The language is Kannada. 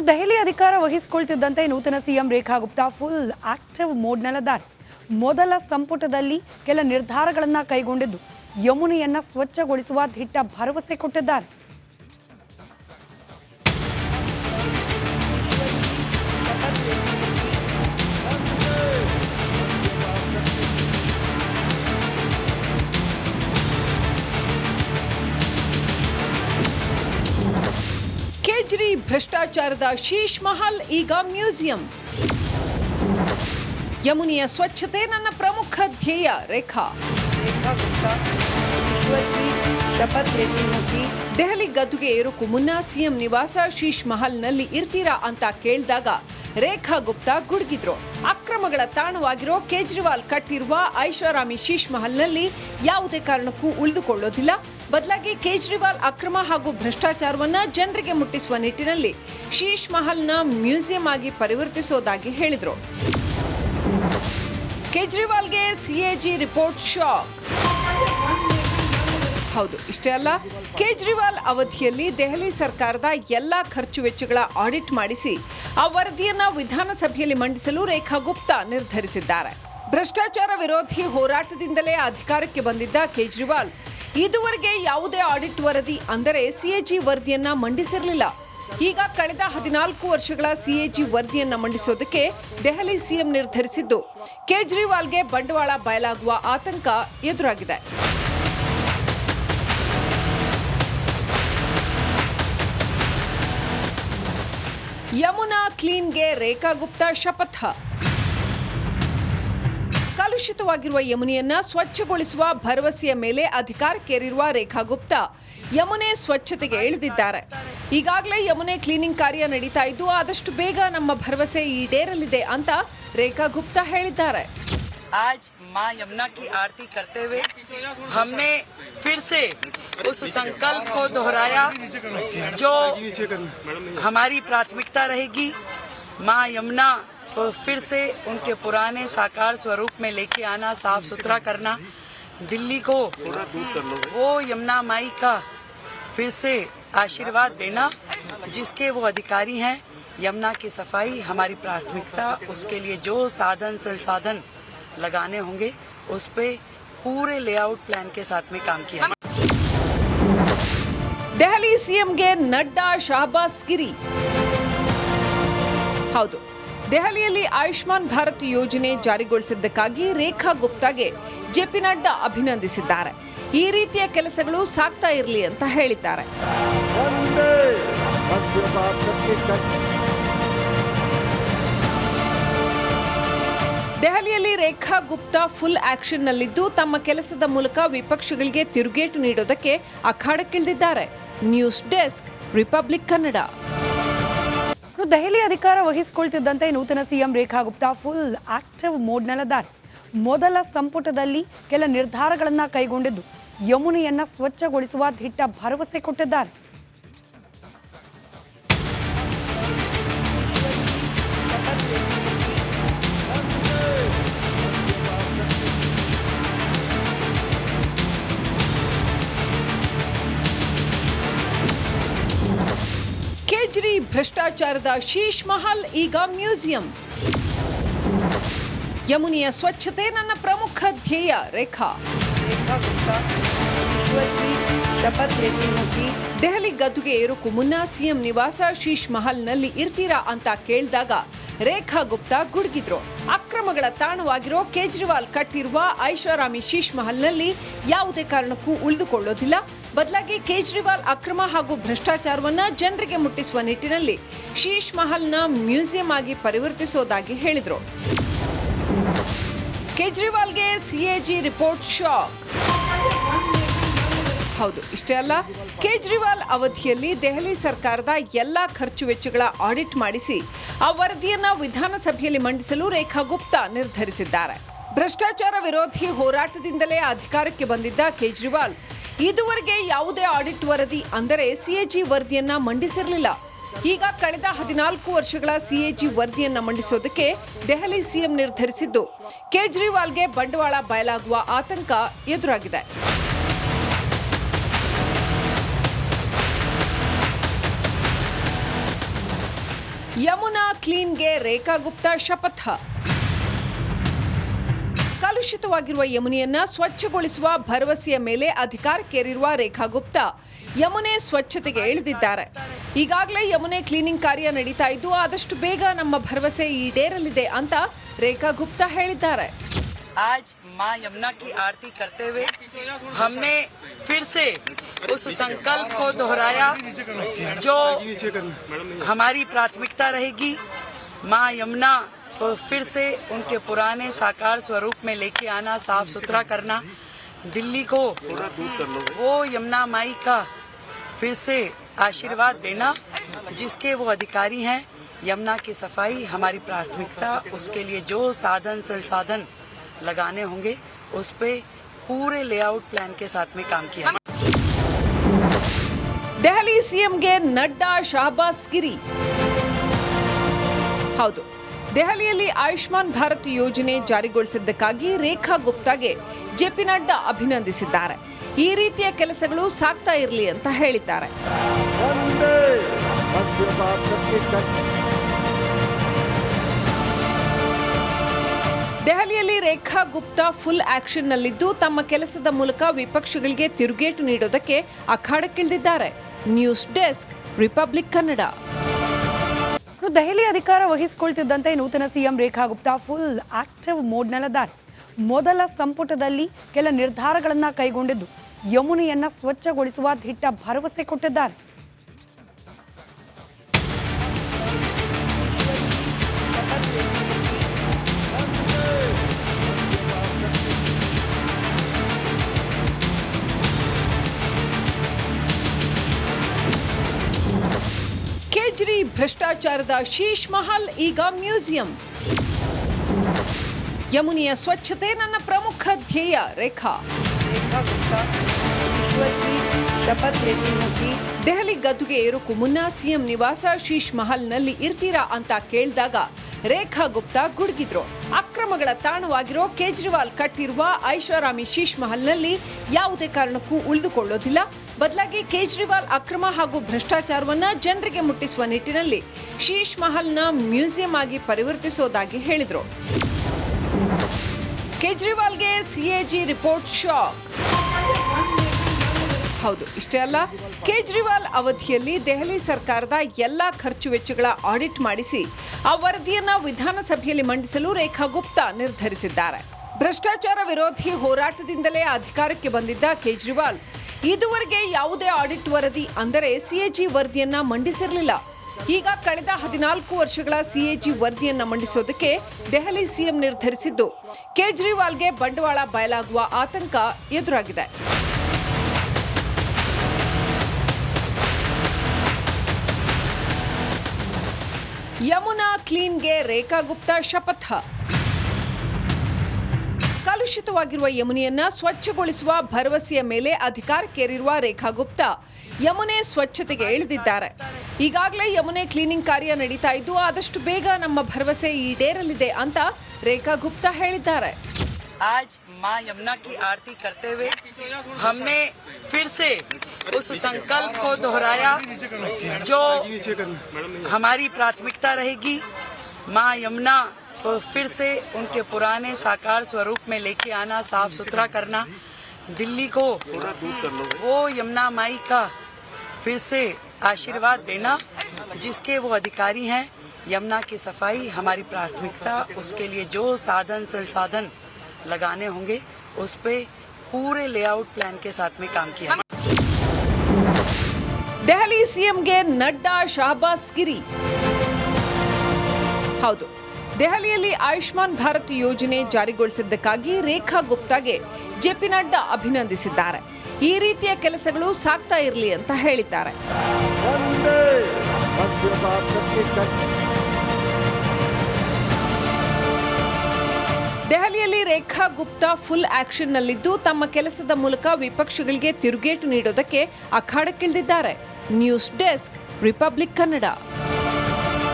ದೆಹಲಿ ಅಧಿಕಾರ ವಹಿಸಿಕೊಳ್ತಿದ್ದಂತೆ ನೂತನ CM Rekha Gupta full active ಮೋಡ್ನಲ್ಲಿದ್ದಾರೆ. ಮೊದಲ ಸಂಪುಟದಲ್ಲಿ ಕೆಲ ನಿರ್ಧಾರಗಳನ್ನು ಕೈಗೊಂಡಿದ್ದು ಯಮುನೆಯನ್ನ ಸ್ವಚ್ಛಗೊಳಿಸುವ ದಿಟ್ಟ ಭರವಸೆ ಕೊಟ್ಟಿದ್ದಾರೆ. ಕೇಜ್ರಿ ಭ್ರಷ್ಟಾಚಾರದ ಶೀಶ್ ಮಹಲ್ ಈಗ ಮ್ಯೂಸಿಯಂ. ಯಮುನೆಯ ಸ್ವಚ್ಛತೆ ನನ್ನ ಪ್ರಮುಖ ಧ್ಯೇಯ ರೇಖಾ. ದೆಹಲಿ ಗದ್ದುಗೆ ಏರೋಕ್ಕೂ ಮುನ್ನ ಸಿಎಂ ನಿವಾಸ ಶೀಶ್ ಮಹಲ್ನಲ್ಲಿ ಇರ್ತೀರಾ ಅಂತ ಕೇಳಿದಾಗ ರೇಖಾ ಗುಪ್ತಾ ಗುಡುಗಿದ್ರು. ಅಕ್ರಮಗಳ ತಾಣವಾಗಿರೋ ಕೇಜ್ರಿವಾಲ್ ಕಟ್ಟಿರುವ ಐಷಾರಾಮಿ ಶೀಶ್ ಮಹಲ್ನಲ್ಲಿ ಯಾವುದೇ ಕಾರಣಕ್ಕೂ ಉಳಿದುಕೊಳ್ಳೋದಿಲ್ಲ. ಬದಲಾಗಿ ಕೇಜ್ರಿವಾಲ್ ಅಕ್ರಮ ಹಾಗೂ ಭ್ರಷ್ಟಾಚಾರವನ್ನ ಜನರಿಗೆ ಮುಟ್ಟಿಸುವ ನಿಟ್ಟಿನಲ್ಲಿ ಶೀಶ್ ಮಹಲ್ನ ಮ್ಯೂಸಿಯಂ ಆಗಿ ಪರಿವರ್ತಿಸೋದಾಗಿ ಹೇಳಿದ್ರು. ಕೇಜ್ರಿವಾಲ್ಗೆ ಸಿಎಜಿ ರಿಪೋರ್ಟ್ ಶಾಕ್. ಹೌದು, ಇಷ್ಟೇ ಅಲ್ಲ, ಕೇಜ್ರಿವಾಲ್ ಅವಧಿಯಲ್ಲಿ ದೆಹಲಿ ಸರ್ಕಾರದ ಎಲ್ಲಾ ಖರ್ಚು ವೆಚ್ಚಗಳ ಆಡಿಟ್ ಮಾಡಿಸಿ ಆ ವರದಿಯನ್ನ ವಿಧಾನಸಭೆಯಲ್ಲಿ ಮಂಡಿಸಲು ರೇಖಾ ಗುಪ್ತಾ ನಿರ್ಧರಿಸಿದ್ದಾರೆ. ಭ್ರಷ್ಟಾಚಾರ ವಿರೋಧಿ ಹೋರಾಟದಿಂದಲೇ ಅಧಿಕಾರಕ್ಕೆ ಬಂದಿದ್ದ ಕೇಜ್ರಿವಾಲ್ ಇದುವರೆಗೆ ಯಾವುದೇ ಆಡಿಟ್ ವರದಿ ಅಂದರೆ ಸಿಎಜಿ ವರದಿಯನ್ನ ಮಂಡಿಸಿರಲಿಲ್ಲ. ಈಗ ಕಳೆದ 14 ವರ್ಷಗಳ ಸಿಎಜಿ ವರದಿಯನ್ನ ಮಂಡಿಸೋದಕ್ಕೆ ದೆಹಲಿ ಸಿಎಂ ನಿರ್ಧರಿಸಿದ್ದು ಕೇಜ್ರಿವಾಲ್ಗೆ ಬಂಡವಾಳ ಬಯಲಾಗುವ ಆತಂಕ ಎದುರಾಗಿದೆ. ಯಮುನಾ ಕ್ಲೀನ್ಗೆ ರೇಖಾ ಗುಪ್ತಾ ಶಪಥ. ಕಲುಷಿತವಾಗಿರುವ ಯಮುನೆಯನ್ನ ಸ್ವಚ್ಛಗೊಳಿಸುವ ಭರವಸೆಯ ಮೇಲೆ ಅಧಿಕಾರಕ್ಕೇರಿರುವ ರೇಖಾ ಗುಪ್ತಾ ಯಮುನೆ ಸ್ವಚ್ಛತೆಗೆ ಇಳಿದಿದ್ದಾರೆ. ಈಗಾಗಲೇ ಯಮುನೆ ಕ್ಲೀನಿಂಗ್ ಕಾರ್ಯ ನಡೀತಾ ಇದ್ದು ಆದಷ್ಟು ಬೇಗ ನಮ್ಮ ಭರವಸೆ ಈಡೇರಲಿದೆ ಅಂತ ರೇಖಾ ಗುಪ್ತಾ ಹೇಳಿದ್ದಾರೆ. आज मां यमुना की आरती करते हुए हमने फिर से उस संकल्प को दोहराया जो हमारी प्राथमिकता रहेगी. मां यमुना को फिर से उनके पुराने साकार स्वरूप में लेके आना, साफ सुथरा करना, दिल्ली को वो यमुना माई का फिर से आशीर्वाद देना जिसके वो अधिकारी हैं. यमुना की सफाई हमारी प्राथमिकता, उसके लिए जो साधन संसाधन लगाने होंगे उस पे पूरे लेआउट प्लान के साथ में काम किया. ದೆಹಲಿ ಸಿಎಂಗೆ ನಡ್ಡಾ ಶಹಬಾಸ್ ಗಿರಿ. ಹೌದು, ದೆಹಲಿಯಲ್ಲಿ ಆಯುಷ್ಮಾನ್ ಭಾರತ್ ಯೋಜನೆ ಜಾರಿಗೊಳಿಸಿದ್ದಕ್ಕಾಗಿ ರೇಖಾ ಗುಪ್ತಾಗೆ ಜೆಪಿ ನಡ್ಡಾ ಅಭಿನಂದಿಸಿದ್ದಾರೆ. ಈ ರೀತಿಯ ಕೆಲಸಗಳು ಸಾಗ್ತಾ ಇರಲಿ ಅಂತ ಹೇಳಿದ್ದಾರೆ. ದೆಹಲಿಯಲ್ಲಿ ರೇಖಾ ಗುಪ್ತಾ ಫುಲ್ ಆಕ್ಷನ್ನಲ್ಲಿದ್ದು ತಮ್ಮ ಕೆಲಸದ ಮೂಲಕ ವಿಪಕ್ಷಗಳಿಗೆ ತಿರುಗೇಟು ನೀಡೋದಕ್ಕೆ ಅಖಾಡಕ್ಕಿಳಿದಿದ್ದಾರೆ. News desk, Republic Kannada. Delhi ಅಧಿಕಾರ ವಹಿಸಿಕೊಳ್ತಿದ್ದಂತೆ ನೂತನ CM Rekha Gupta full active ಮೋಡ್ನಲ್ಲಿದ್ದಾರೆ. ಮೊದಲ ಸಂಪುಟದಲ್ಲಿ ಕೆಲ ನಿರ್ಧಾರಗಳನ್ನು ಕೈಗೊಂಡಿದ್ದು ಯಮುನೆಯನ್ನ ಸ್ವಚ್ಛಗೊಳಿಸುವ ದಿಟ್ಟ ಭರವಸೆ ಕೊಟ್ಟಿದ್ದಾರೆ. ಕೇಜ್ರಿ ಭ್ರಷ್ಟಾಚಾರದ ಶೀಶ್ ಮಹಲ್ ಈಗ ಮ್ಯೂಸಿಯಂ. ಯಮುನೆಯ ಸ್ವಚ್ಛತೆ ನನ್ನ ಪ್ರಮುಖ ಧ್ಯೇಯ ರೇಖಾ. ದೆಹಲಿ ಗದ್ದುಗೆ ಏರೋಕ್ಕೂ ಮುನ್ನ ಸಿಎಂ ನಿವಾಸ ಶೀಶ್ ಮಹಲ್ನಲ್ಲಿ ಇರ್ತೀರಾ ಅಂತ ಕೇಳಿದಾಗ ರೇಖಾ ಗುಪ್ತಾ ಗುಡುಗಿದ್ರು. ಅಕ್ರಮಗಳ ತಾಣವಾಗಿರೋ ಕೇಜ್ರಿವಾಲ್ ಕಟ್ಟಿರುವ ಐಷಾರಾಮಿ ಶೀಶ್ ಮಹಲ್ನಲ್ಲಿ ಯಾವುದೇ ಕಾರಣಕ್ಕೂ ಉಳಿದುಕೊಳ್ಳೋದಿಲ್ಲ. ಬದಲಾಗಿ ಕೇಜ್ರಿವಾಲ್ ಅಕ್ರಮ ಹಾಗೂ ಭ್ರಷ್ಟಾಚಾರವನ್ನ ಜನರಿಗೆ ಮುಟ್ಟಿಸುವ ನಿಟ್ಟಿನಲ್ಲಿ ಶೀಶ್ ಮಹಲ್ನ ಮ್ಯೂಸಿಯಂ ಆಗಿ ಪರಿವರ್ತಿಸೋದಾಗಿ ಹೇಳಿದ್ರು. ಕೇಜ್ರಿವಾಲ್ಗೆ ಸಿಎಜಿ ರಿಪೋರ್ಟ್ ಶಾಕ್. ಹೌದು, ಇಷ್ಟೇ ಅಲ್ಲ, ಕೇಜ್ರಿವಾಲ್ ಅವಧಿಯಲ್ಲಿ ದೆಹಲಿ ಸರ್ಕಾರದ ಎಲ್ಲಾ ಖರ್ಚು ವೆಚ್ಚಗಳ ಆಡಿಟ್ ಮಾಡಿಸಿ ಆ ವರದಿಯನ್ನ ವಿಧಾನಸಭೆಯಲ್ಲಿ ಮಂಡಿಸಲು ರೇಖಾ ಗುಪ್ತಾ ನಿರ್ಧರಿಸಿದ್ದಾರೆ. ಭ್ರಷ್ಟಾಚಾರ ವಿರೋಧಿ ಹೋರಾಟದಿಂದಲೇ ಅಧಿಕಾರಕ್ಕೆ ಬಂದಿದ್ದ ಕೇಜ್ರಿವಾಲ್ ಇದುವರೆಗೆ ಯಾವುದೇ ಆಡಿಟ್ ವರದಿ ಅಂದರೆ ಸಿಎಜಿ ವರದಿಯನ್ನ ಮಂಡಿಸಿರಲಿಲ್ಲ. ಈಗ ಕಳೆದ 14 ವರ್ಷಗಳ ಸಿಎಜಿ ವರದಿಯನ್ನ ಮಂಡಿಸೋದಕ್ಕೆ ದೆಹಲಿ ಸಿಎಂ ನಿರ್ಧರಿಸಿದ್ದು ಕೇಜ್ರಿವಾಲ್ಗೆ ಬಂಡವಾಳ ಬಯಲಾಗುವ ಆತಂಕ ಎದುರಾಗಿದೆ. ಯಮುನಾ ಕ್ಲೀನ್ಗೆ ರೇಖಾ ಗುಪ್ತಾ ಶಪಥ. ಕಲುಷಿತವಾಗಿರುವ ಯಮುನೆಯನ್ನ ಸ್ವಚ್ಛಗೊಳಿಸುವ ಭರವಸೆಯ ಮೇಲೆ ಅಧಿಕಾರಕ್ಕೇರಿರುವ ರೇಖಾ ಗುಪ್ತಾ ಯಮುನೆ ಸ್ವಚ್ಛತೆಗೆ ಇಳಿದಿದ್ದಾರೆ. ಈಗಾಗಲೇ ಯಮುನೆ ಕ್ಲೀನಿಂಗ್ ಕಾರ್ಯ ನಡೀತಾ ಇದ್ದು ಆದಷ್ಟು ಬೇಗ ನಮ್ಮ ಭರವಸೆ ಈಡೇರಲಿದೆ ಅಂತ ರೇಖಾ ಗುಪ್ತಾ ಹೇಳಿದ್ದಾರೆ. आज माँ यमुना की आरती करते हुए हमने फिर से उस संकल्प को दोहराया जो हमारी प्राथमिकता रहेगी. माँ यमुना को फिर से उनके पुराने साकार स्वरूप में लेके आना, साफ सुथरा करना, दिल्ली को वो यमुना माई का फिर से आशीर्वाद देना जिसके वो अधिकारी हैं. यमुना की सफाई हमारी प्राथमिकता, उसके लिए जो साधन संसाधन लगाने होंगे उस पे पूरे लेआउट प्लान के साथ में काम किया. ದೆಹಲಿ ಸಿಎಂಗೆ ನಡ್ಡಾ ಶಹಬಾಸ್ ಗಿರಿ. ಹೌದು, ದೆಹಲಿಯಲ್ಲಿ ಆಯುಷ್ಮಾನ್ ಭಾರತ್ ಯೋಜನೆ ಜಾರಿಗೊಳಿಸಿದ್ದಕ್ಕಾಗಿ ರೇಖಾ ಗುಪ್ತಾಗೆ ಜೆಪಿ ನಡ್ಡಾ ಅಭಿನಂದಿಸಿದ್ದಾರೆ. ಈ ರೀತಿಯ ಕೆಲಸಗಳು ಸಾಗ್ತಾ ಇರಲಿ ಅಂತ ಹೇಳಿದ್ದಾರೆ. ದೆಹಲಿಯಲ್ಲಿ ರೇಖಾ ಗುಪ್ತಾ ಫುಲ್ ಆಕ್ಷನ್ ನಲ್ಲಿದ್ದು ತಮ್ಮ ಕೆಲಸದ ಮೂಲಕ ವಿಪಕ್ಷಗಳಿಗೆ ತಿರುಗೇಟು ನೀಡೋದಕ್ಕೆ ಅಖಾಡಕ್ಕಿಳಿದಿದ್ದಾರೆ. News desk, Republic Kannada. Delhi ಅಧಿಕಾರ ವಹಿಸಿಕೊಳ್ತಿದ್ದಂತೆ ನೂತನ CM Rekha Gupta full active ಮೋಡ್ನಲ್ಲಿದ್ದಾರೆ. ಮೊದಲ ಸಂಪುಟದಲ್ಲಿ ಕೆಲ ನಿರ್ಧಾರಗಳನ್ನು ಕೈಗೊಂಡಿದ್ದು ಯಮುನೆಯನ್ನ ಸ್ವಚ್ಛಗೊಳಿಸುವ ದಿಟ್ಟ ಭರವಸೆ ಕೊಟ್ಟಿದ್ದಾರೆ. ಕೇಜ್ರಿ ಭ್ರಷ್ಟಾಚಾರದ ಶೀಶ್ ಮಹಲ್ ಈಗ ಮ್ಯೂಸಿಯಂ. ಯಮುನೆಯ ಸ್ವಚ್ಛತೆ ನನ್ನ ಪ್ರಮುಖ ಧ್ಯೇಯ ರೇಖಾ. ದೆಹಲಿ ಗದ್ದುಗೆ ಏರೋಕ್ಕೂ ಮುನ್ನ ಸಿಎಂ ನಿವಾಸ ಶೀಶ್ ಮಹಲ್ನಲ್ಲಿ ಇರ್ತೀರಾ ಅಂತ ಕೇಳಿದಾಗ ರೇಖಾ ಗುಪ್ತಾ ಗುಡುಗಿದ್ರು. ಅಕ್ರಮಗಳ ತಾಣವಾಗಿರೋ ಕೇಜ್ರಿವಾಲ್ ಕಟ್ಟಿರುವ ಐಷಾರಾಮಿ ಶೀಶ್ ಮಹಲ್ನಲ್ಲಿ ಯಾವುದೇ ಕಾರಣಕ್ಕೂ ಉಳಿದುಕೊಳ್ಳೋದಿಲ್ಲ. ಬದಲಾಗಿ ಕೇಜ್ರಿವಾಲ್ ಅಕ್ರಮ ಹಾಗೂ ಭ್ರಷ್ಟಾಚಾರವನ್ನ ಜನರಿಗೆ ಮುಟ್ಟಿಸುವ ನಿಟ್ಟಿನಲ್ಲಿ ಶೀಶ್ ಮಹಲ್ನ ಮ್ಯೂಸಿಯಂ ಆಗಿ ಪರಿವರ್ತಿಸೋದಾಗಿ ಹೇಳಿದ್ರು. ಕೇಜ್ರಿವಾಲ್ಗೆ ಸಿಎಜಿ ರಿಪೋರ್ಟ್ ಶಾಕ್. ಹೌದು, ಇಷ್ಟೇ ಅಲ್ಲ, ಕೇಜ್ರಿವಾಲ್ ಅವಧಿಯಲ್ಲಿ ದೆಹಲಿ ಸರ್ಕಾರದ ಎಲ್ಲಾ ಖರ್ಚು ವೆಚ್ಚಗಳ ಆಡಿಟ್ ಮಾಡಿಸಿ ಆ ವರದಿಯನ್ನ ವಿಧಾನಸಭೆಯಲ್ಲಿ ಮಂಡಿಸಲು ರೇಖಾ ಗುಪ್ತಾ ನಿರ್ಧರಿಸಿದ್ದಾರೆ. ಭ್ರಷ್ಟಾಚಾರ ವಿರೋಧಿ ಹೋರಾಟದಿಂದಲೇ ಅಧಿಕಾರಕ್ಕೆ ಬಂದಿದ್ದ ಕೇಜ್ರಿವಾಲ್ ಇದುವರೆಗೆ ಯಾವುದೇ ಆಡಿಟ್ ವರದಿ ಅಂದರೆ ಸಿಎಜಿ ವರದಿಯನ್ನ ಮಂಡಿಸಿರಲಿಲ್ಲ. ಈಗ ಕಳೆದ 14 ವರ್ಷಗಳ ಸಿಎಜಿ ವರದಿಯನ್ನ ಮಂಡಿಸೋದಕ್ಕೆ ದೆಹಲಿ ಸಿಎಂ ನಿರ್ಧರಿಸಿದ್ದು ಕೇಜ್ರಿವಾಲ್ಗೆ ಬಂಡವಾಳ ಬಯಲಾಗುವ ಆತಂಕ ಎದುರಾಗಿದೆ. ಯಮುನಾ ಕ್ಲೀನ್ಗೆ ರೇಖಾ ಗುಪ್ತಾ ಶಪಥ. ಕಲುಷಿತವಾಗಿರುವ ಯಮುನೆಯನ್ನ ಸ್ವಚ್ಛಗೊಳಿಸುವ ಭರವಸೆಯ ಮೇಲೆ ಅಧಿಕಾರಕ್ಕೇರಿರುವ ರೇಖಾ ಗುಪ್ತಾ ಯಮುನೆ ಸ್ವಚ್ಛತೆಗೆ ಇಳಿದಿದ್ದಾರೆ. ಈಗಾಗಲೇ ಯಮುನೆ ಕ್ಲೀನಿಂಗ್ ಕಾರ್ಯ ನಡೀತಾ ಇದ್ದು ಆದಷ್ಟು ಬೇಗ ನಮ್ಮ ಭರವಸೆ ಈಡೇರಲಿದೆ ಅಂತ ರೇಖಾ ಗುಪ್ತಾ ಹೇಳಿದ್ದಾರೆ. आज माँ यमुना की आरती करते हुए हमने फिर से उस संकल्प को दोहराया जो हमारी प्राथमिकता रहेगी. माँ यमुना को फिर से उनके पुराने साकार स्वरूप में लेके आना, साफ सुथरा करना, दिल्ली को वो यमुना माई का फिर से आशीर्वाद देना जिसके वो अधिकारी हैं. यमुना की सफाई हमारी प्राथमिकता, उसके लिए जो साधन संसाधन लगाने होंगे उस पे पूरे लेआउट प्लान के साथ में काम किया. ದೆಹಲಿ ಸಿಎಂಗೆ ನಡ್ಡಾ ಶಹಬಾಸ್ ಗಿರಿ. ಹೌದು, ದೆಹಲಿಯಲ್ಲಿ ಆಯುಷ್ಮಾನ್ ಭಾರತ್ ಯೋಜನೆ ಜಾರಿಗೊಳಿಸಿದ್ದಕ್ಕಾಗಿ ರೇಖಾ ಗುಪ್ತಾಗೆ ಜೆಪಿ ನಡ್ಡಾ ಅಭಿನಂದಿಸಿದ್ದಾರೆ. ಈ ರೀತಿಯ ಕೆಲಸಗಳು ಸಾಗ್ತಾ ಇರಲಿ ಅಂತ ಹೇಳಿದ್ದಾರೆ. ದೆಹಲಿಯಲ್ಲಿ ರೇಖಾ ಗುಪ್ತಾ ಫುಲ್ ಆಕ್ಷನ್ ನಲ್ಲಿದ್ದು ತಮ್ಮ ಕೆಲಸದ ಮೂಲಕ ವಿಪಕ್ಷಗಳಿಗೆ ತಿರುಗೇಟು ನೀಡೋದಕ್ಕೆ ಅಖಾಡಕ್ಕಿಳಿದಿದ್ದಾರೆ. News desk, Republic Kannada.